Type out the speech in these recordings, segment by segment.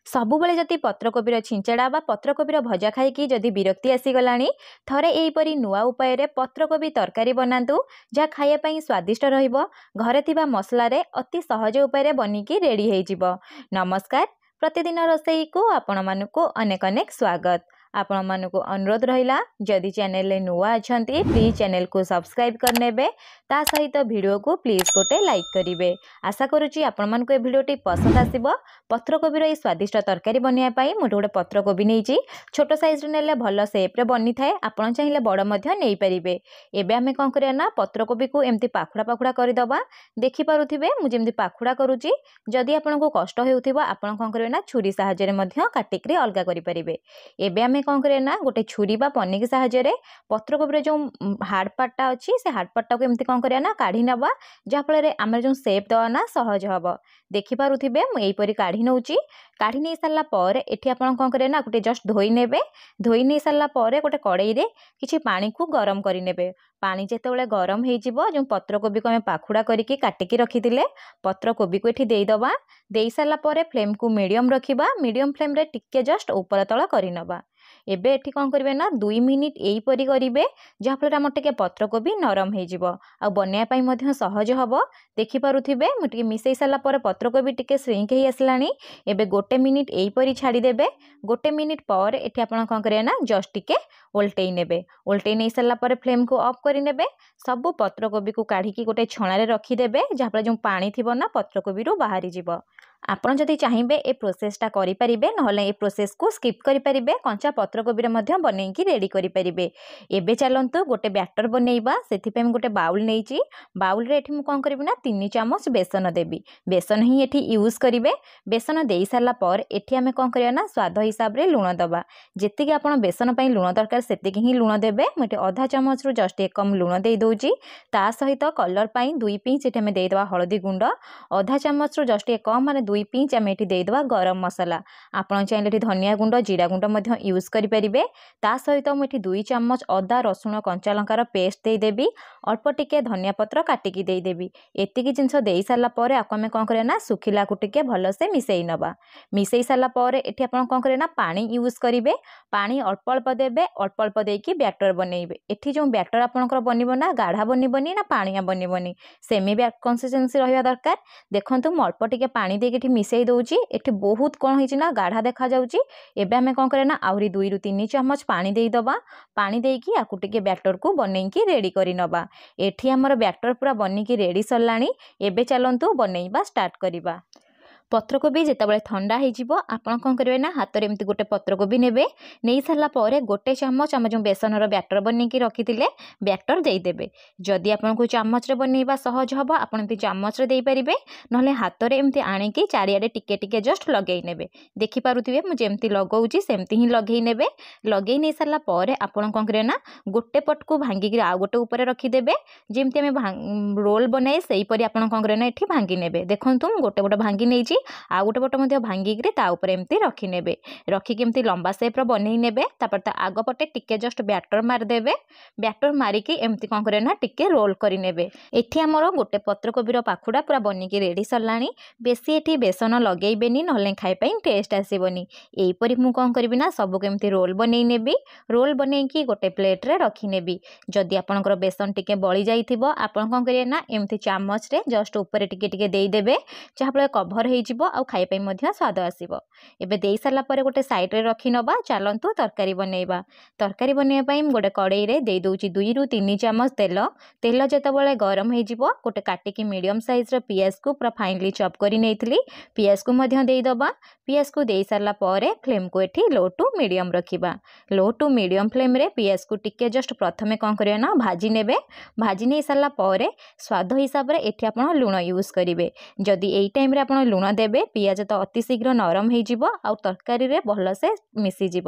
ସବୁବେଳେ ଯଦି ପତ୍ରकोବିର ଛିଞ୍ଚଡ଼ା ବା ପତ୍ରकोବିର ଭଜା ଖାଇକି ଯଦି ବିରକ୍ତି ଆସିଗଲାଣି, ଥରେ ଏହିପରି ନୂଆ ଉପାୟରେ ପତ୍ରकोବି ତରକାରୀ ବନାନ୍ତୁ, ଯାହା ଖାଇବା ପାଇଁ ସ୍ୱାଦିଷ୍ଟ ରହିବ। ଘରେ ଥିବା ମସଲାରେ ଅତି ସହଜ ଉପାୟରେ ବନିକି ରେଡ଼ି ହେଇଯିବ। ନମସ୍କାର, ପ୍ରତିଦିନ ରୋଷେଇକୁ ଆପଣମାନଙ୍କୁ ଅନେକ ଅନେକ ସ୍ୱାଗତ। ଆପଣମାନଙ୍କୁ ଅନୁରୋଧ ରହିଲା, ଯଦି ଚ୍ୟାନେଲରେ ନୂଆ ଅଛନ୍ତି ପ୍ଲିଜ୍ ଚ୍ୟାନେଲକୁ ସବସ୍କ୍ରାଇବ୍ କରିନେବେ। ତା ସହିତ ଭିଡ଼ିଓକୁ ପ୍ଲିଜ୍ ଗୋଟେ ଲାଇକ୍ କରିବେ। ଆଶା କରୁଛି ଆପଣମାନଙ୍କୁ ଏ ଭିଡ଼ିଓଟି ପସନ୍ଦ ଆସିବ। ପତ୍ରकोବିର এই ସ୍ୱାଦିଷ୍ଟ ତରକାରୀ ବନେଇବା ପାଇଁ ମୁଁ ଗୋଟେ ପତ୍ରकोବି ନେଇଛି। ଛୋଟ ସାଇଜ୍ରେ ନେଲେ ଭଲ ସେପ୍ରେ ବନିଥାଏ। ଆପଣ ଚାହିଁଲେ ବଡ଼ ମଧ୍ୟ ନେଇପାରିବେ। ଏବେ ଆମେ କ'ଣ କରିବା ନା, ପତ୍ରकोବିକୁ ଏମିତି ପାଖୁଡ଼ା ପାଖୁଡ଼ା କରିଦେବା। ଦେଖିପାରୁଥିବେ ମୁଁ ଯେମିତି ପାଖୁଡ଼ା କରୁଛି। ଯଦି ଆପଣଙ୍କୁ କଷ୍ଟ ହେଉଥିବ ଆପଣ କ'ଣ କରିବେ ନା, ଛୁରୀ ସାହାଯ୍ୟରେ ମଧ୍ୟ କାଟିକିରି ଅଲଗା କରିପାରିବେ। ଏବେ ଆମେ କ'ଣ କରିବା ନା, ଗୋଟେ ଛୁରୀ ବା ପନିକି ସାହାଯ୍ୟରେ ପତ୍ରकोବିର ଯେଉଁ ହାର୍ଡ଼ ପାର୍ଟଟା ଅଛି, ସେ ହାର୍ଡ଼ ପାର୍ଟଟାକୁ ଏମିତି କ'ଣ କରିବା ନା, କାଢ଼ି ନେବା। ଯାହାଫଳରେ ଆମର ଯେଉଁ ସେପ୍ ଦେବା ନା ସହଜ ହେବ। ଦେଖିପାରୁଥିବେ ମୁଁ ଏହିପରି କାଢ଼ି ନେଉଛି। କାଢ଼ି ନେଇ ସାରିଲା ପରେ ଏଠି ଆପଣ କ'ଣ କରିବେ ନା, ଗୋଟେ ଜଷ୍ଟ ଧୋଇ ନେବେ। ଧୋଇ ନେଇ ସାରିଲା ପରେ ଗୋଟେ କଡ଼େଇରେ କିଛି ପାଣିକୁ ଗରମ କରିନେବେ। ପାଣି ଯେତେବେଳେ ଗରମ ହେଇଯିବ, ଯେଉଁ ପତ୍ରकोବିକୁ ଆମେ ପାଖୁଡ଼ା କରିକି କାଟିକି ରଖିଥିଲେ, ପତ୍ରकोବିକୁ ଏଠି ଦେଇଦେବା। ଦେଇ ସାରିଲା ପରେ ଫ୍ଲେମ୍କୁ ମିଡ଼ିୟମ୍ ରଖିବା। ମିଡ଼ିୟମ୍ ଫ୍ଲେମ୍ରେ ଟିକେ ଜଷ୍ଟ ଉପର ତଳ କରିନେବା। ଏବେ ଏଠି କ'ଣ କରିବେ ନା, 2 ମିନିଟ୍ ଏହିପରି କରିବେ, ଯାହାଫଳରେ ଆମର ଟିକେ ପତ୍ରकोବି ନରମ ହେଇଯିବ ଆଉ ବନେଇବା ପାଇଁ ମଧ୍ୟ ସହଜ ହେବ। ଦେଖିପାରୁଥିବେ ମୁଁ ଟିକେ ମିଶାଇ ସାରିଲା ପରେ ପତ୍ରकोବି ଟିକେ ଶ୍ରିଙ୍କ ହେଇ ଆସିଲାଣି। ଏବେ 1 ମିନିଟ୍ ଏହିପରି ଛାଡ଼ିଦେବେ। 1 ମିନିଟ୍ ପରେ ଏଠି ଆପଣ କ'ଣ କରିବେ ନା, ଜଷ୍ଟ ଟିକେ ଓଲଟେଇ ନେବେ। ଓଲଟେଇ ନେଇ ସାରିଲା ପରେ ଫ୍ଲେମ୍କୁ ଅଫ୍ କରିନେବେ। ସବୁ ପତ୍ରकोବିକୁ କାଢ଼ିକି ଗୋଟେ ଛଣାରେ ରଖିଦେବେ, ଯାହାଫଳରେ ଯେଉଁ ପାଣି ଥିବ ନା ପତ୍ରकोବିରୁ ବାହାରିଯିବ। ଆପଣ ଯଦି ଚାହିଁବେ ଏ ପ୍ରୋସେସଟା କରିପାରିବେ, ନହେଲେ ଏ ପ୍ରୋସେସକୁ ସ୍କିପ୍ କରିପାରିବେ। କଞ୍ଚା ପତ୍ରकोବିରେ ମଧ୍ୟ ବନେଇକି ରେଡ଼ି କରିପାରିବେ। ଏବେ ଚାଲନ୍ତୁ ଗୋଟେ ବ୍ୟାଟର ବନେଇବା। ସେଥିପାଇଁ ମୁଁ ଗୋଟେ ବାଉଲ୍ ନେଇଛି। ବାଉଲ୍ରେ ଏଠି ମୁଁ କ'ଣ କରିବି ନା, 3 ଚାମଚ ବେସନ ଦେବି। ବେସନ ହିଁ ଏଠି ୟୁଜ୍ କରିବେ। ବେସନ ଦେଇ ସାରିଲା ପରେ ଏଠି ଆମେ କ'ଣ କରିବା ନା, ସ୍ୱାଦ ହିସାବରେ ଲୁଣ ଦେବା। ଯେତିକି ଆପଣ ବେସନ ପାଇଁ ଲୁଣ ଦରକାର ସେତିକି ହିଁ ଲୁଣ ଦେବେ। ମୁଁ ଏଠି ଅଧା ଚାମଚରୁ ଜଷ୍ଟ ଟିକେ କମ୍ ଲୁଣ ଦେଇଦେଉଛି। ତା ସହିତ କଲର୍ ପାଇଁ 2 ପିଞ୍ଚ ଏଠି ଆମେ ଦେଇଦେବା ହଳଦୀ ଗୁଣ୍ଡ। ଅଧା ଚାମଚରୁ ଜଷ୍ଟ ଟିକେ କମ୍ ମାନେ 2 ପିଞ୍ଚ ଆମେ ଏଠି ଦେଇଦେବା ଗରମ ମସଲା। ଆପଣ ଚାହିଁଲେ ଏଠି ଧନିଆ ଗୁଣ୍ଡ, ଜିରା ଗୁଣ୍ଡ ମଧ୍ୟ ୟୁଜ୍ କରିପାରିବେ। ତା ସହିତ ମୁଁ ଏଠି 2 ଚାମଚ ଅଦା, ରସୁଣ, କଞ୍ଚା ଲଙ୍କାର ପେଷ୍ଟ ଦେଇଦେବି। ଅଳ୍ପ ଟିକେ ଧନିଆ ପତ୍ର କାଟିକି ଦେଇଦେବି। ଏତିକି ଜିନିଷ ଦେଇ ସାରିଲା ପରେ ଆକୁ ଆମେ କ'ଣ କରିବା ନା, ଶୁଖିଲାକୁ ଟିକେ ଭଲସେ ମିଶାଇ ନେବା। ମିଶାଇ ସାରିଲା ପରେ ଏଠି ଆପଣ କ'ଣ କରିବେ ନା, ପାଣି ୟୁଜ୍ କରିବେ। ପାଣି ଅଳ୍ପ ଅଳ୍ପ ଦେବେ। ଅଳ୍ପ ଅଳ୍ପ ଦେଇକି ବ୍ୟାଟର ବନେଇବେ। ଏଠି ଯେଉଁ ବ୍ୟାଟର ଆପଣଙ୍କର ବନିବ ନା, ଗାଢ଼ା ବନିବନି ନା ପାଣିଆ ବନିବନି, ସେମି କନସିଷ୍ଟେନ୍ସି ରହିବା ଦରକାର। ଦେଖନ୍ତୁ ମୁଁ ଅଳ୍ପ ଟିକେ ପାଣି ଦେଇକି ଏଠି ମିଶାଇ ଦେଉଛି। ଏଠି ବହୁତ କ'ଣ ହେଇଛି ନା, ଗାଢ଼ା ଦେଖାଯାଉଛି। ଏବେ ଆମେ କ'ଣ କରିବା ନା, ଆହୁରି 2ରୁ 3 ଚାମଚ ପାଣି ଦେଇଦେବା। ପାଣି ଦେଇକି ଆକୁ ଟିକେ ବ୍ୟାଟରକୁ ବନେଇକି ରେଡ଼ି କରିନେବା। ଏଠି ଆମର ବ୍ୟାଟର ପୁରା ବନିକି ରେଡ଼ି ସରିଲାଣି। ଏବେ ଚାଲନ୍ତୁ ବନେଇବା ଷ୍ଟାର୍ଟ କରିବା। ପତ୍ରकोବି ଯେତେବେଳେ ଥଣ୍ଡା ହେଇଯିବ, ଆପଣ କ'ଣ କରିବେ ନା, ହାତରେ ଏମିତି ଗୋଟେ ପତ୍ରकोବି ନେବେ। ନେଇ ସାରିଲା ପରେ 1 ଚାମଚ ଆମେ ଯେଉଁ ବେସନର ବ୍ୟାଟର ବନେଇକି ରଖିଥିଲେ, ବ୍ୟାଟର ଦେଇଦେବେ। ଯଦି ଆପଣଙ୍କୁ ଚାମଚରେ ବନେଇବା ସହଜ ହେବ ଆପଣ ଏମିତି ଚାମଚରେ ଦେଇପାରିବେ, ନହେଲେ ହାତରେ ଏମିତି ଆଣିକି ଚାରିଆଡ଼େ ଟିକେ ଟିକେ ଜଷ୍ଟ ଲଗେଇ ନେବେ। ଦେଖିପାରୁଥିବେ ମୁଁ ଯେମିତି ଲଗାଉଛି ସେମିତି ହିଁ ଲଗେଇ ନେବେ। ଲଗେଇ ନେଇ ସାରିଲା ପରେ ଆପଣ କ'ଣ କରିବେ ନା, ଗୋଟେ ପଟକୁ ଭାଙ୍ଗିକି ଆଉ ଗୋଟେ ଉପରେ ରଖିଦେବେ। ଯେମିତି ଆମେ ରୋଲ୍ ବନାଏ ସେହିପରି ଆପଣ କ'ଣ କରିବେ ନା, ଏଠି ଭାଙ୍ଗି ନେବେ। ଦେଖନ୍ତୁ ମୁଁ ଗୋଟେ ପଟ ଭାଙ୍ଗି ନେଇଛି, ଆଉ ଗୋଟେ ପଟ ମଧ୍ୟ ଭାଙ୍ଗିକିରି ତା ଉପରେ ଏମିତି ରଖିନେବେ। ରଖିକି ଏମିତି ଲମ୍ବା ସେପ୍ର ବନେଇ ନେବେ। ତାପରେ ତା ଆଗ ପଟେ ଟିକେ ଜଷ୍ଟ ବ୍ୟାଟର ମାରିଦେବେ। ବ୍ୟାଟର ମାରିକି ଏମିତି କ'ଣ କରିବେ ନା, ଟିକେ ରୋଲ୍ କରିନେବେ। ଏଠି ଆମର ଗୋଟେ ପତ୍ରकोବିର ପାଖୁଡ଼ା ପୁରା ବନିକି ରେଡ଼ି ସରିଲାଣି। ବେଶୀ ଏଠି ବେସନ ଲଗେଇବେନି, ନହେଲେ ଖାଇବା ପାଇଁ ଟେଷ୍ଟ ଆସିବନି। ଏହିପରି ମୁଁ କ'ଣ କରିବି ନା, ସବୁକୁ ଏମିତି ରୋଲ୍ ବନେଇ ନେବି। ରୋଲ୍ ବନେଇକି ଗୋଟେ ପ୍ଲେଟ୍ରେ ରଖିନେବି। ଯଦି ଆପଣଙ୍କର ବେସନ ଟିକେ ବଳି ଯାଇଥିବ ଆପଣ କ'ଣ କରିବେ ନା, ଏମିତି ଚାମଚରେ ଜଷ୍ଟ ଉପରେ ଟିକେ ଟିକେ ଦେଇଦେବେ, ଯାହାଫଳରେ କଭର୍ ହେଇଯିବ ଆଉ ଖାଇବା ପାଇଁ ମଧ୍ୟ ସ୍ୱାଦ ଆସିବ। ଏବେ ଦେଇ ସାରିଲା ପରେ ଗୋଟେ ସାଇଡ଼୍ରେ ରଖିନେବା। ଚାଲନ୍ତୁ ତରକାରୀ ବନେଇବା। ତରକାରୀ ବନେଇବା ପାଇଁ ମୁଁ ଗୋଟେ କଡ଼େଇରେ ଦେଇଦେଉଛି 2ରୁ 3 ଚାମଚ ତେଲ। ତେଲ ଯେତେବେଳେ ଗରମ ହେଇଯିବ, ଗୋଟେ କାଟିକି ମିଡ଼ିୟମ୍ ସାଇଜ୍ର ପିଆଜକୁ ପୁରା ଫାଇନଲି ଚପ୍ କରି ନେଇଥିଲି, ପିଆଜକୁ ମଧ୍ୟ ଦେଇଦେବା। ପିଆଜକୁ ଦେଇ ସାରିଲା ପରେ ଫ୍ଲେମ୍କୁ ଏଠି ଲୋ ଟୁ ମିଡ଼ିୟମ୍ ରଖିବା। ଲୋ ଟୁ ମିଡ଼ିୟମ୍ ଫ୍ଲେମ୍ରେ ପିଆଜକୁ ଟିକେ ଜଷ୍ଟ ପ୍ରଥମେ କ'ଣ କରିବେ ନା, ଭାଜି ନେବେ। ଭାଜି ନେଇ ସାରିଲା ପରେ ସ୍ୱାଦ ହିସାବରେ ଏଠି ଆପଣ ଲୁଣ ୟୁଜ୍ କରିବେ। ଯଦି ଏଇ ଟାଇମ୍ରେ ଆପଣ ଲୁଣ ଦେବେ, ପିଆଜ ତ ଅତି ଶୀଘ୍ର ନରମ ହେଇଯିବ ଆଉ ତରକାରୀରେ ଭଲସେ ମିଶିଯିବ।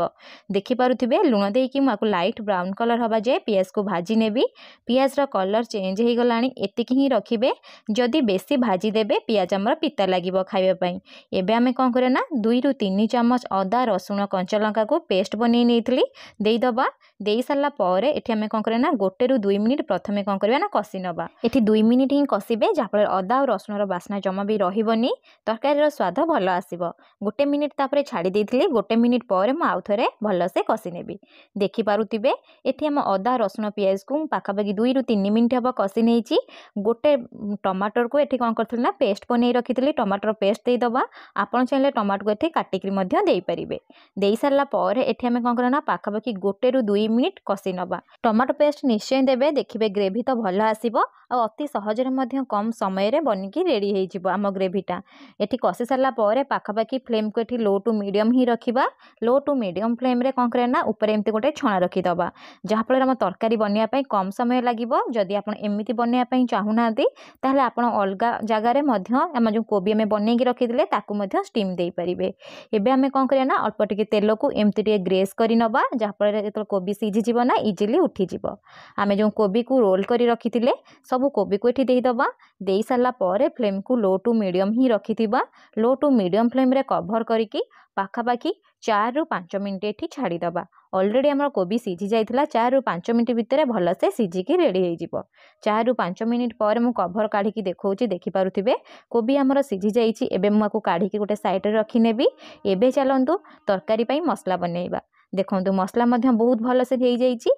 ଦେଖିପାରୁଥିବେ ଲୁଣ ଦେଇକି ମୁଁ ଆକୁ ଲାଇଟ୍ ବ୍ରାଉନ୍ କଲର୍ ହେବା ଯାଏ ପିଆଜକୁ ଭାଜି ନେବି। ପିଆଜର କଲର୍ ଚେଞ୍ଜ ହେଇଗଲାଣି, ଏତିକି ହିଁ ରଖିବେ। ଯଦି ବେଶୀ ଭାଜି ଦେବେ ପିଆଜ ଆମର ପିତା ଲାଗିବ ଖାଇବା ପାଇଁ। ଏବେ ଆମେ କ'ଣ କରିବା ନା, 2ରୁ 3 ଚାମଚ ଅଦା, ରସୁଣ, କଞ୍ଚା ଲଙ୍କାକୁ ପେଷ୍ଟ ବନେଇ ନେଇଥିଲି, ଦେଇଦେବା। ଦେଇ ସାରିଲା ପରେ ଏଠି ଆମେ କ'ଣ କରିବା ନା, 1ରୁ 2 ମିନିଟ୍ ପ୍ରଥମେ କ'ଣ କରିବା ନା, କଷି ନେବା। ଏଠି 2 ମିନିଟ୍ ହିଁ କଷିବେ, ଯାହାଫଳରେ ଅଦା ଆଉ ରସୁଣର ବାସ୍ନା ଜମା ବି ରହିବନି। ତ तरकारीर स्वाद भल आसब। गोटे मिनिट तापर छाड़ी देइथिली, गोटे मिनिट पर मु आउ थरे भलसे कषि नेबी। देखि पारुथिबे एठी हम अदा रसुण पियाज को पाखापाखि 2 रु 3 मिनिट हम कषि नेइची। गोटे टमाटर को एठी कौन करथिली ना पेस्ट बनै रखिथिली, टमाटर पेस्ट दे दबा। आपण चाहिले टमाटर को एठी काटिकरी मध्य देई परिबे। देई सारला पर एठी हम कौन करना पाखापाखि 1 रु 2 मिनिट कषि नबा। टमाटो पेस्ट निश्चय देबे, देखिबे ग्रेवी तो भल आसीबो आ अति सहजरे मध्य कम समय रे बनिकी रेडी हेइ जिवो आम ग्रेवीटा। एठी कषि सारला पर पाखापाखि फ्लेम को एठी लो टू मीडियम ही रखिबा। लो टू मीडियम फ्लेम रे कौन करे ना ऊपर एमती गोटे छणा रखी दबा, जहा फल हम तरकारी बनिया पई कम समय लागिबो। जदि आपण एमिति बनिया पई चाहू नांती ताहले आपण अलगा जगह रे मध्य हम जो कोबी हम बनै की रखि दिले ताकू मध्य स्टीम देई परिबे। एबे हम कौन करे ना अल्प टिके तेल को एमती टिके ग्रेस करि नबा, जहा फल एतो कोबी सिझी जिवो ना इजीली उठी जिवो। आमे जो कोबी को रोल करी रखिथिले सब कोबी को एठी देई दबा। देई सारला पर फ्लेम को लो टू मीडियम ही रखिथिबा। लो टू मीडियम फ्लेम रे कवर करिकी पाखापाखि 4 रु 5 मिनिट एठी छाड़ी दबा। ऑलरेडी हमर कोबी सिझी जाइथिला, 4 रु 5 मिनिट भितर भल से सिझिकी रेडी हेइ जिवो। 4 रु 5 मिनिट पर मु कवर काढिकी देखौची, देखि पारुथिबे कोबी हमर सिझी जाइछि। एबे मु आकु काढिकी गोटे साइड रे रखि नेबी। एबे चलंतु तरकारी पई मसला बनेइबा। देखंतु मसला मध्य बहुत भल से हेइ जाइछि।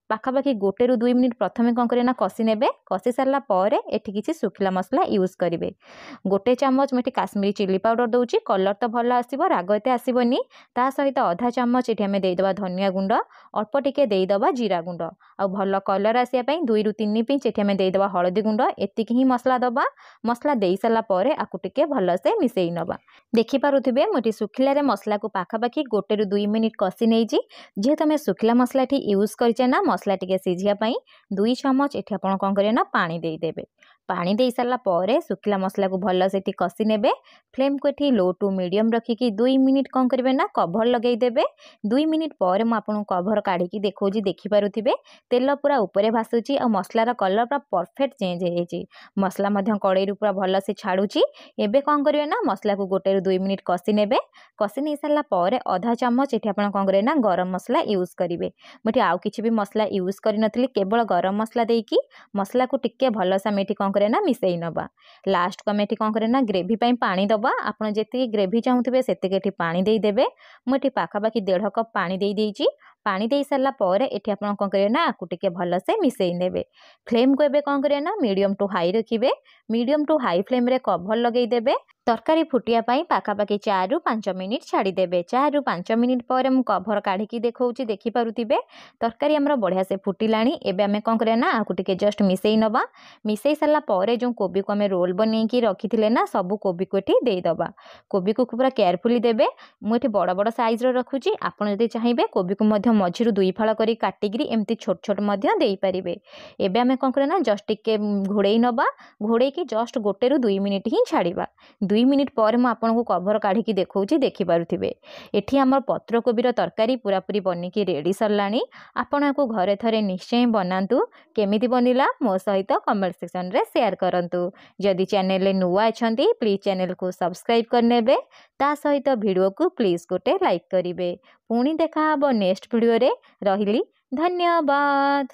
पाखापाखि 1 रु 2 मिनिट प्रथमे कौन करे ना कषि नेबे। कषि सारला पर एठी किछि सुखिला मसला यूज करिवे। गोटे चामच मेठी काश्मीरी चिली पाउडर दउची, कलर तो भल आसीबो, राग एते आसीबोनी। ता सहित आधा चामच एठी हमें देई दबा धनिया गुंड, अल्प टिके देई दबा जीरा गुंड आ भल कलर आसिया पई 2 रु 3 पिंच एठी हमें देई दबा हळदी गुंड। एतिकी ही मसला दबा। मसला देई सारला पर आकु टिके भल से मिसेई नबा। देखि पारुथिबे मोटी सुखिला रे मसला को पाखापाखि 1 रु 2 मिनिट कषि नेइची। जे तमे सुखिला मसला एठी यूज करिचे ना मसला टिके सिझिया पई 2 चामच एठी आपण कोन करे ना पानी देई देबे। पानी देई सारला पर सुखिला मसला को भल से एठी कषि नेबे। फ्लेम को एठी लो टू मीडियम रखिकी 2 मिनिट कोन करबे ना कवर लगेई देबे। 2 मिनिट पर म आपन कवर काढिकी देखौजी, देखि पारुथिबे तेल पूरा ऊपरे भासुची आ मसला रा कलर पूरा परफेक्ट चेंज हेइची। मसला मध्य कड़ाई रू पूरा भल से छाडुची। एबे कोन करबे ना मसला को 1 रु 2 मिनिट कषि नेबे। कषि नै सारला पर आधा चामच एठी आपण कोन करे ना गरम मसला यूज करिवे। मटी आउ किछि भी मसला यूज करि नथली, केवल गरम मसला देकी मसला को टिके भल से मेठी कोन करे ना मिसेई नबा। लास्ट को मेठी कोन करे ना ग्रेवी पई पानी दबा। आपण जेति ग्रेवी चाहुथिबे सेति एठी पानी देई देबे। मटी पाखापाखि 1.5 कप पानी देई देइची। पानी देई सारला पर एठी आपण कोन करे ना आकु टिके भल से मिसेई नेबे। फ्लेम को एबे कोन करे ना मीडियम टू हाई रखिबे। मीडियम टू हाई फ्लेम रे कवर लगेई देबे। तरकारी फुटिया पई पाखापाखि 4 रु 5 मिनिट छाड़ी देबे। 4 रु 5 मिनिट पर मु कवर काढिकी देखौची, देखि पारुथिबे तरकारी हमर बढ़िया से फुटिलाणी। एबे हमें कोन करे ना आकु टिके जस्ट मिसेई नबा। मिसेई सारला पर जो कोबी को हमें रोल बनेकी रखिथिले ना सब कोबी को एठी देई दबा। कोबी को पूरा केयरफुली देबे। मु एठी बड़ बड़ साइज रो रखुची, आपण जदि चाहिबे कोबी को मध्य मझिरु 2 फाळ करी काटिगिरी एमती छोट छोट मध्य देई परिबे। एबे हमें कोन करे ना जस्ट टिके घोड़ेई नबा। घोड़ेई की जस्ट 1 रु 2 मिनिट ही छाड़ीबा। 2 मिनिट पर मु आपन को कवर काढिकी देखौची, देखि पारुथिबे एठी हमर पत्र कोबीर तरकारी पूरा पूरी बनिकी रेडी सरलाणी। आपण को घरे थरे निश्चय बनांतु। केमिति बनिला मो सहित कमेंट सेक्शन रे शेयर करंतु। जदि चैनल ले नुवा अछंती प्लीज चैनल को सब्सक्राइब करनेबे। ता सहित वीडियो को प्लीज गोटे लाइक करिवे। पुणी देखा हबो नेक्स्ट वीडियो रे। रहिली धन्यवाद।